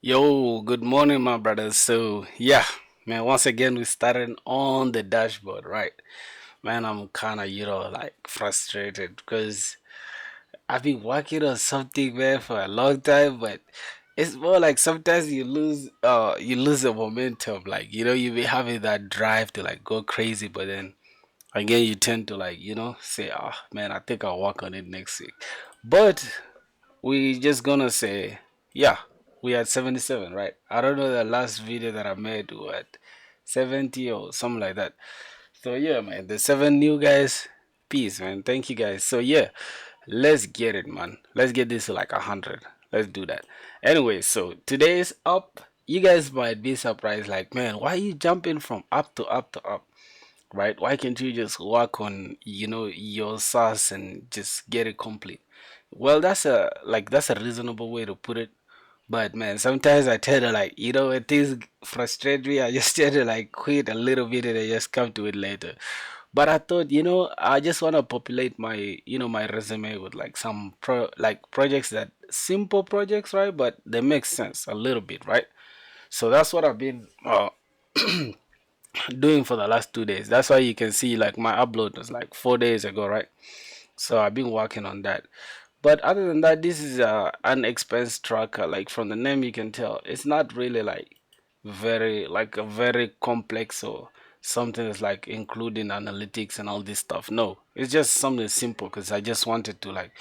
Yo, good morning, my brothers. So, yeah, man, once again, we started on the dashboard, right? Man, I'm kind of, like frustrated because I've been working on something, man, for a long time, but it's more like sometimes you lose the momentum. Like, you be having that drive to like go crazy, but then again, you tend to like, say, oh, man, I think I'll work on it next week. But we just gonna say, yeah, we had 77, right? I don't know the last video that I made what 70 or something like that. So yeah, man, the seven new guys, peace, man. Thank you guys. So yeah, let's get it, man. Let's get this to like 100. Let's do that. Anyway, so today's up. You guys might be surprised, like, man, why are you jumping from up to up to up? Right? Why can't you just work on, your SaaS and just get it complete? Well, that's a reasonable way to put it. But man, sometimes I tend to like, when things frustrate me, I just tend to like quit a little bit and I just come to it later. But I thought, I just want to populate my resume with like some projects that simple projects, right? But they make sense a little bit, right? So that's what I've been doing for the last 2 days. That's why you can see like my upload was like 4 days ago, right? So I've been working on that. But other than that, this is an expense tracker. Like from the name, you can tell it's not really like a very complex or something that's like including analytics and all this stuff. No, it's just something simple because I just wanted to like,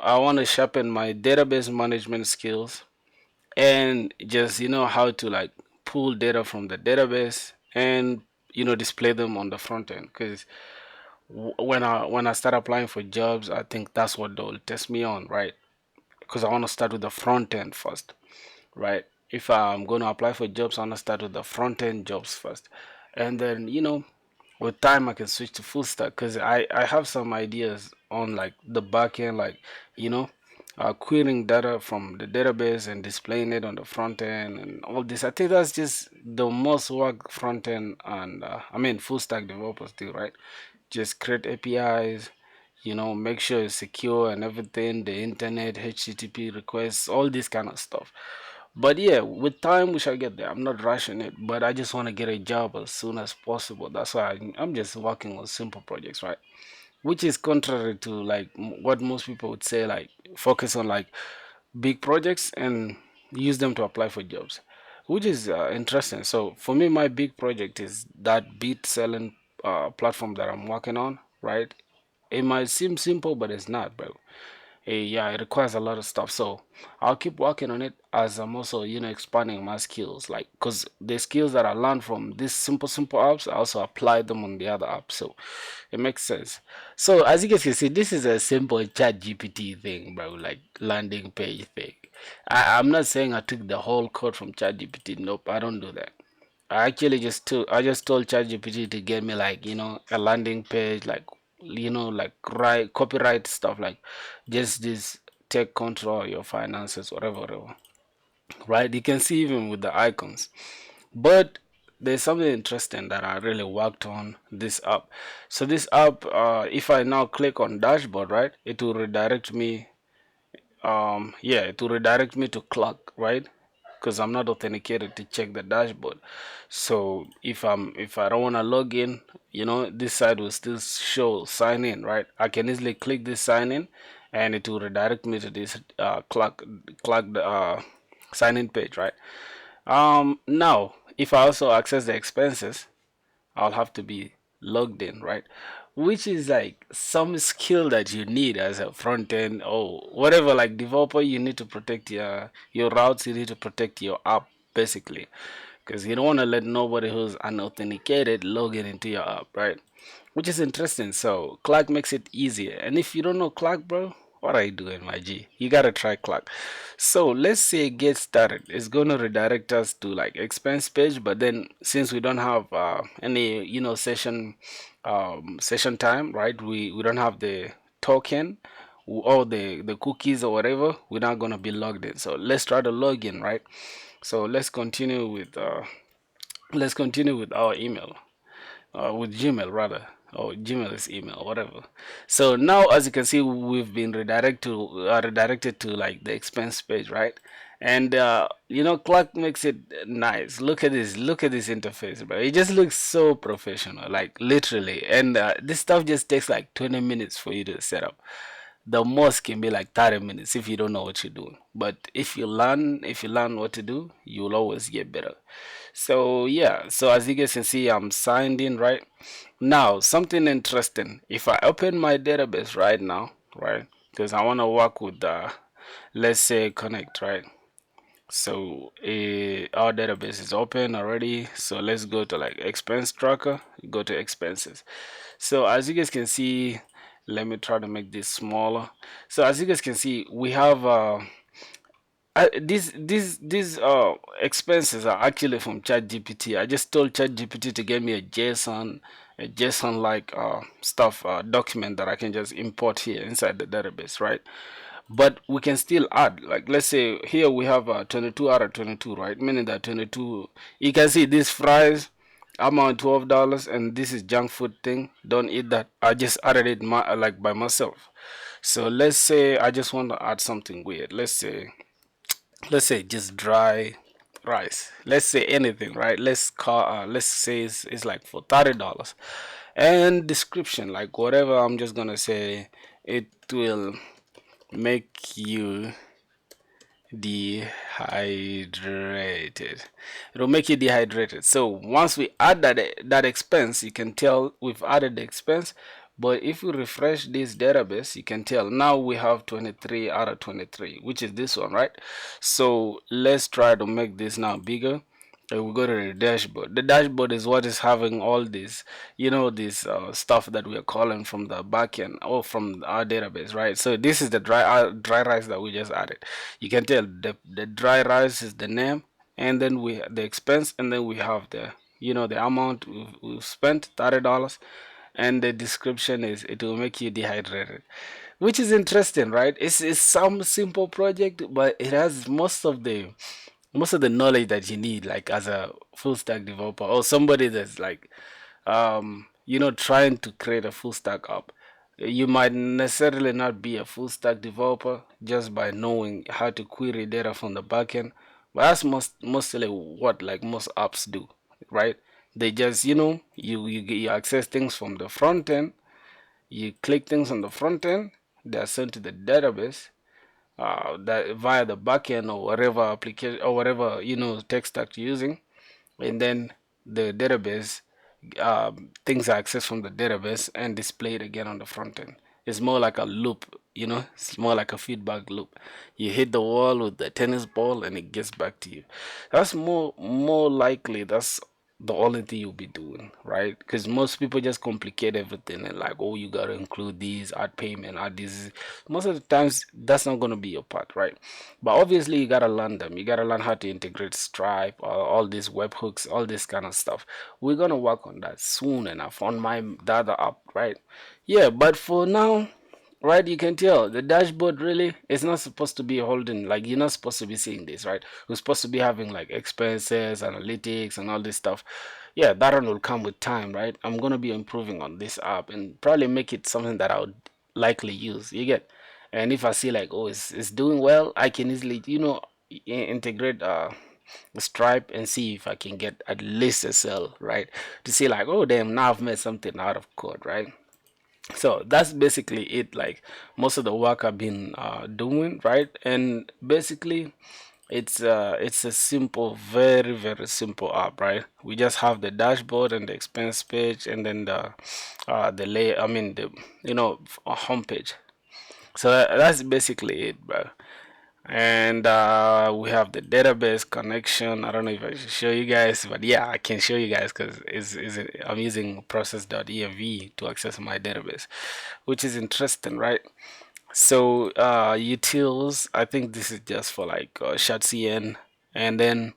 I want to sharpen my database management skills and just how to like pull data from the database and display them on the front end because when I start applying for jobs, I think that's what they'll test me on, right? Because I want to start with the front end first, right? If I'm going to apply for jobs, I want to start with the front end jobs first, and then with time I can switch to full stack because I have some ideas on like the back end, like you know. Querying data from the database and displaying it on the front end and all this. I think that's just the most work front end and full stack developers do, right? Just create APIs, make sure it's secure and everything, the internet, HTTP requests, all this kind of stuff. But yeah, with time we shall get there. I'm not rushing it, but I just want to get a job as soon as possible. That's why I'm just working on simple projects, right? Which is contrary to like what most people would say, like focus on like big projects and use them to apply for jobs, which is interesting. So for me, my big project is that beat selling platform that I'm working on, right? It might seem simple, but it's not, bro. Yeah, it requires a lot of stuff. So I'll keep working on it as I'm also, expanding my skills. Like, because the skills that I learned from these simple apps, I also apply them on the other apps. So it makes sense. So as you guys can see, this is a simple chat GPT thing, bro, like landing page thing. I'm not saying I took the whole code from chat GPT. Nope, I don't do that. I just told ChatGPT to get me like a landing page like like write copyright stuff like just this take control of your finances whatever, right? You can see even with the icons. But there's something interesting that I really worked on this app. So this app, if I now click on dashboard, right, it will redirect me yeah, it will redirect me to clock, right? Because I'm not authenticated to check the dashboard. So if I don't want to log in, this side will still show sign in, right? I can easily click this sign in and it will redirect me to this clock sign in page, right? Now if I also access the expenses, I'll have to be logged in, right? Which is like some skill that you need as a front end or whatever, like developer, you need to protect your routes, you need to protect your app basically. Because you don't want to let nobody who's unauthenticated log in into your app, right? Which is interesting. So Clark makes it easier. And if you don't know Clark, bro, what are you doing, my G? You gotta try Clark. So let's say get started. It's gonna redirect us to like expense page, but then since we don't have any session time, right? We don't have the token or the cookies or whatever. We're not gonna be logged in. So let's try to log in, right? So let's continue with our email, with Gmail rather, or Gmail is email, whatever. So now, as you can see, we've been redirected to like the expense page, right? And Clark makes it nice. Look at this interface, bro. It just looks so professional, like literally. And this stuff just takes like 20 minutes for you to set up. The most can be like 30 minutes if you don't know what you're doing. But if you learn what to do, you'll always get better. So yeah, so as you guys can see, I'm signed in, right? Now, something interesting. If I open my database right now, right? Because I want to work with let's say connect, right? So our database is open already. So let's go to like expense tracker, go to expenses. So as you guys can see, let me try to make this smaller. So as you guys can see, we have these expenses are actually from ChatGPT. I just told ChatGPT to give me a JSON like stuff document that I can just import here inside the database, right? But we can still add, like let's say here we have 22 out of 22, right? Meaning that 22, you can see these fries amount $12, and this is junk food thing. Don't eat that. I just added it like by myself. So let's say I just want to add something weird. Let's say just dry rice. Let's say anything, right? Let's say it's like for $30. And description, like whatever, I'm just gonna say it will make you dehydrated. It'll make you dehydrated. So once we add that expense, you can tell we've added the expense. But if we refresh this database, you can tell now we have 23 out of 23, which is this one, right? So let's try to make this now bigger. And we go to the dashboard. The dashboard is what is having all this, this stuff that we are calling from the backend or from our database, right? So this is the dry rice that we just added. You can tell the dry rice is the name, and then we the expense, and then we have the amount we've spent, $30, and the description is it will make you dehydrated, which is interesting, right? It's some simple project, but it has most of the knowledge that you need, like as a full stack developer or somebody that's like trying to create a full stack app. You might necessarily not be a full stack developer just by knowing how to query data from the backend, but that's mostly what like most apps do, right? They just you access things from the front end, you click things on the front end, they are sent to the database, that via the backend or whatever application or whatever tech stack you're using, and then the database, things are accessed from the database and displayed again on the front end. It's more like a loop, it's more like a feedback loop. You hit the wall with the tennis ball and it gets back to you. That's more likely that's the only thing you'll be doing, right? Because most people just complicate everything and like, oh, you gotta include these, add payment, add this. Most of the times that's not gonna be your part, right? But obviously you gotta learn them. You gotta learn how to integrate Stripe, all these webhooks, all this kind of stuff. We're gonna work on that soon enough on the other app, right? Yeah, but for now, right, you can tell the dashboard really is not supposed to be holding, like you're not supposed to be seeing this, right? We're supposed to be having like expenses, analytics, and all this stuff. Yeah, that one will come with time, right? I'm gonna be improving on this app and probably make it something that I would likely use. You get, and if I see like, oh, it's doing well, I can easily integrate Stripe and see if I can get at least a sell, right? To see like, oh damn, now I've made something out of code, right? So that's basically it, like most of the work I've been doing, right? And basically it's a simple, very very simple app, right? We just have the dashboard and the expense page, and then the lay I mean the home page. So that's basically it, bro. And we have the database connection. I don't know if I should show you guys, but yeah, I can show you guys because I'm using process.env to access my database, which is interesting, right? So utils, I think this is just for like shotcn. And then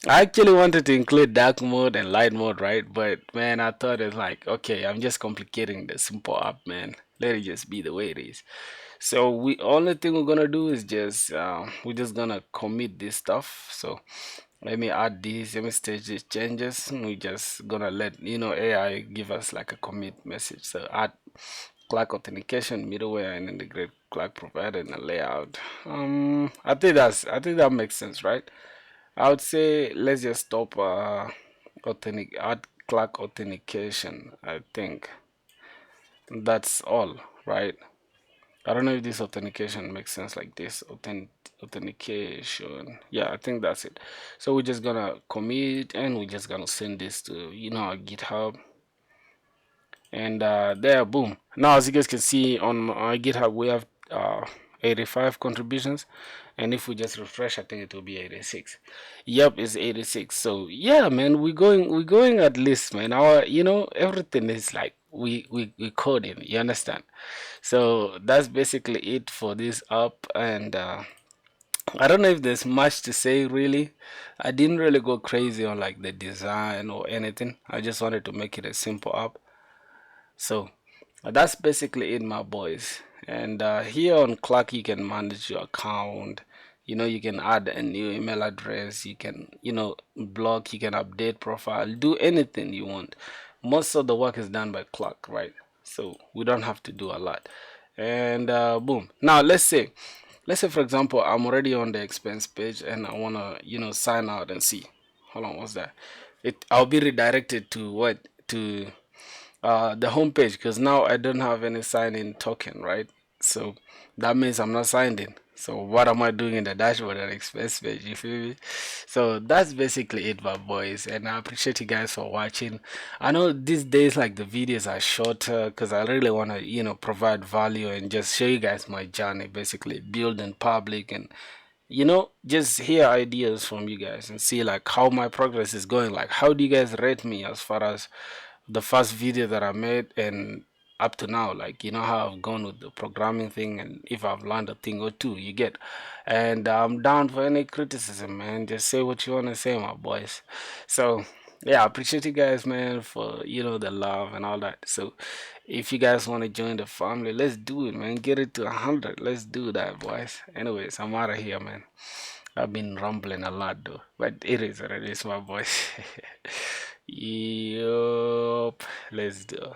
I actually wanted to include dark mode and light mode, right? But man, I thought it's like, okay, I'm just complicating the simple app, man. Let it just be the way it is. So we only thing we're gonna do is just we're just gonna commit this stuff. So let me add these, let me stage these changes. We just gonna let AI give us like a commit message. So add Clock authentication, middleware, and integrate clock provider and a layout. I think that makes sense, right? I would say let's just stop add clock authentication. I think that's all, right? I don't know if this authentication makes sense like this. Authentication. Yeah, I think that's it. So we're just gonna commit and we're just gonna send this to our GitHub. And there, boom. Now as you guys can see on my GitHub we have 85 contributions, and if we just refresh I think it will be 86. Yep, it's 86. So yeah, man, we're going at least, man. Our everything is like we coding, you understand? So that's basically it for this app. And I don't know if there's much to say really. I didn't really go crazy on like the design or anything. I just wanted to make it a simple app. So that's basically it, my boys. And here on Clark, you can manage your account. You can add a new email address. You can, block. You can update profile. Do anything you want. Most of the work is done by Clark, right? So we don't have to do a lot. And boom. Now let's say for example, I'm already on the expense page and I wanna, sign out and see. Hold on, what's that? I'll be redirected to what? To the home page, because now I don't have any sign-in token, right? So that means I'm not signed in. So what am I doing in the dashboard and expense page? You feel me? So that's basically it, my boys. And I appreciate you guys for watching. I know these days like the videos are shorter because I really want to, provide value and just show you guys my journey, basically building public, and just hear ideas from you guys and see like how my progress is going. Like how do you guys rate me as far as the first video that I made and up to now, like how I've gone with the programming thing, and if I've learned a thing or two, you get. And I'm down for any criticism, man. Just say what you want to say, my boys. So yeah, I appreciate you guys, man, for the love and all that. So if you guys want to join the family, let's do it, man. Get it to 100. Let's do that, boys. Anyways, I'm out of here, man. I've been rambling a lot though, but it is what it is, my boys. Yup, let's do.